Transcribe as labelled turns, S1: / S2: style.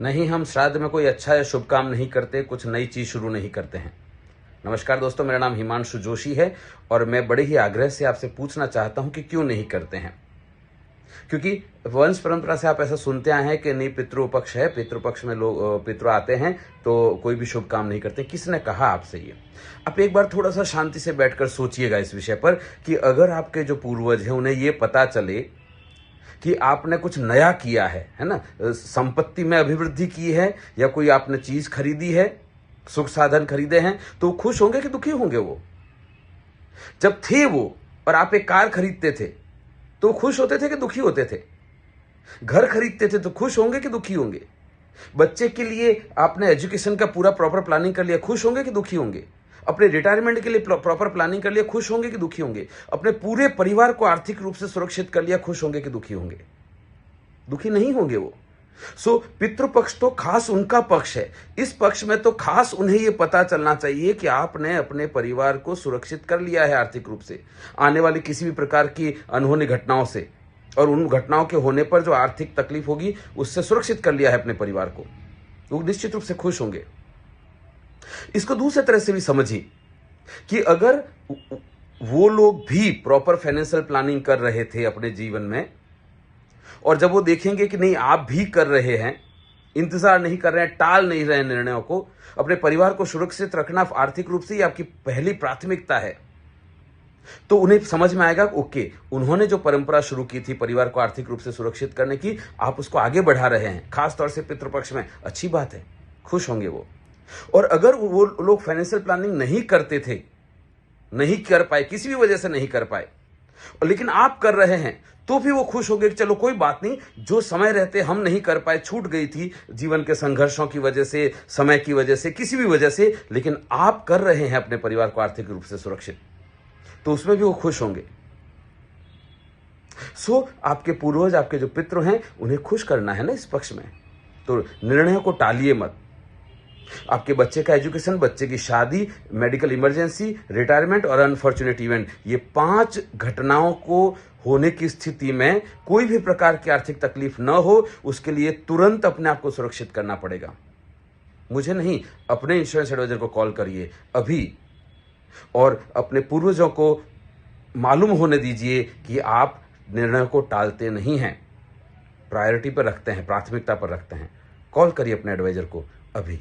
S1: नहीं, हम श्राद्ध में कोई अच्छा या शुभ काम नहीं करते, कुछ नई चीज शुरू नहीं करते हैं। नमस्कार दोस्तों, मेरा नाम हिमांशु जोशी है और मैं बड़े ही आग्रह से आपसे पूछना चाहता हूं कि क्यों नहीं करते हैं। क्योंकि वंश परंपरा से आप ऐसा सुनते आए हैं कि नहीं, पितृपक्ष है, पितृपक्ष में लोग पितृ आते हैं तो कोई भी शुभ काम नहीं करते। किसने कहा आपसे ये? आप एक बार थोड़ा सा शांति से बैठकर सोचिएगा इस विषय पर कि अगर आपके जो पूर्वज हैं उन्हें ये पता चले कि आपने कुछ नया किया है ना, संपत्ति में अभिवृद्धि की है या कोई आपने चीज खरीदी है, सुख साधन खरीदे हैं, तो खुश होंगे कि दुखी होंगे? वो जब थे वो और आप एक कार खरीदते थे तो खुश होते थे कि दुखी होते थे? घर खरीदते थे तो खुश होंगे कि दुखी होंगे? बच्चे के लिए आपने एजुकेशन का पूरा प्रॉपर प्लानिंग कर लिया, खुश होंगे कि दुखी होंगे? अपने रिटायरमेंट के लिए प्रॉपर प्लानिंग कर लिया, खुश होंगे कि दुखी होंगे? अपने पूरे परिवार को आर्थिक रूप से सुरक्षित कर लिया, खुश होंगे कि दुखी होंगे? दुखी नहीं होंगे वो। पितृपक्ष तो खास उनका पक्ष है। इस पक्ष में तो खास उन्हें यह पता चलना चाहिए कि आपने अपने परिवार को सुरक्षित कर लिया है आर्थिक रूप से आने वाली किसी भी प्रकार की अनहोनी घटनाओं से, और उन घटनाओं के होने पर जो आर्थिक तकलीफ होगी उससे सुरक्षित कर लिया है अपने परिवार को। वो निश्चित रूप से खुश होंगे। इसको दूसरे तरह से भी समझिए कि अगर वो लोग भी प्रॉपर फाइनेंशियल प्लानिंग कर रहे थे अपने जीवन में, और जब वो देखेंगे कि नहीं आप भी कर रहे हैं, इंतजार नहीं कर रहे हैं, टाल नहीं रहे हैं निर्णयों को, अपने परिवार को सुरक्षित रखना आर्थिक रूप से ही आपकी पहली प्राथमिकता है, तो उन्हें समझ में आएगा ओके, उन्होंने जो परंपरा शुरू की थी परिवार को आर्थिक रूप से सुरक्षित करने की, आप उसको आगे बढ़ा रहे हैं, खासतौर से पितृपक्ष में। अच्छी बात है, खुश होंगे वो। और अगर वो लोग फाइनेंशियल प्लानिंग नहीं करते थे, नहीं कर पाए, किसी भी वजह से नहीं कर पाए, लेकिन आप कर रहे हैं, तो भी वो खुश होंगे कि चलो कोई बात नहीं, जो समय रहते हम नहीं कर पाए, छूट गई थी जीवन के संघर्षों की वजह से, समय की वजह से, किसी भी वजह से, लेकिन आप कर रहे हैं अपने परिवार को आर्थिक रूप से सुरक्षित, तो उसमें भी वो खुश होंगे। आपके पूर्वज, आपके जो पितृ हैं, उन्हें खुश करना है ना इस पक्ष में, तो निर्णयों को टालिए मत। आपके बच्चे का एजुकेशन, बच्चे की शादी, मेडिकल इमरजेंसी, रिटायरमेंट और अनफॉर्चुनेट इवेंट, ये 5 घटनाओं को होने की स्थिति में कोई भी प्रकार की आर्थिक तकलीफ न हो, उसके लिए तुरंत अपने आप को सुरक्षित करना पड़ेगा। मुझे नहीं, अपने इंश्योरेंस एडवाइजर को कॉल करिए अभी, और अपने पूर्वजों को मालूम होने दीजिए कि आप निर्णय को टालते नहीं हैं, प्रायोरिटी पर रखते हैं, प्राथमिकता पर रखते हैं। कॉल करिए अपने एडवाइजर को अभी।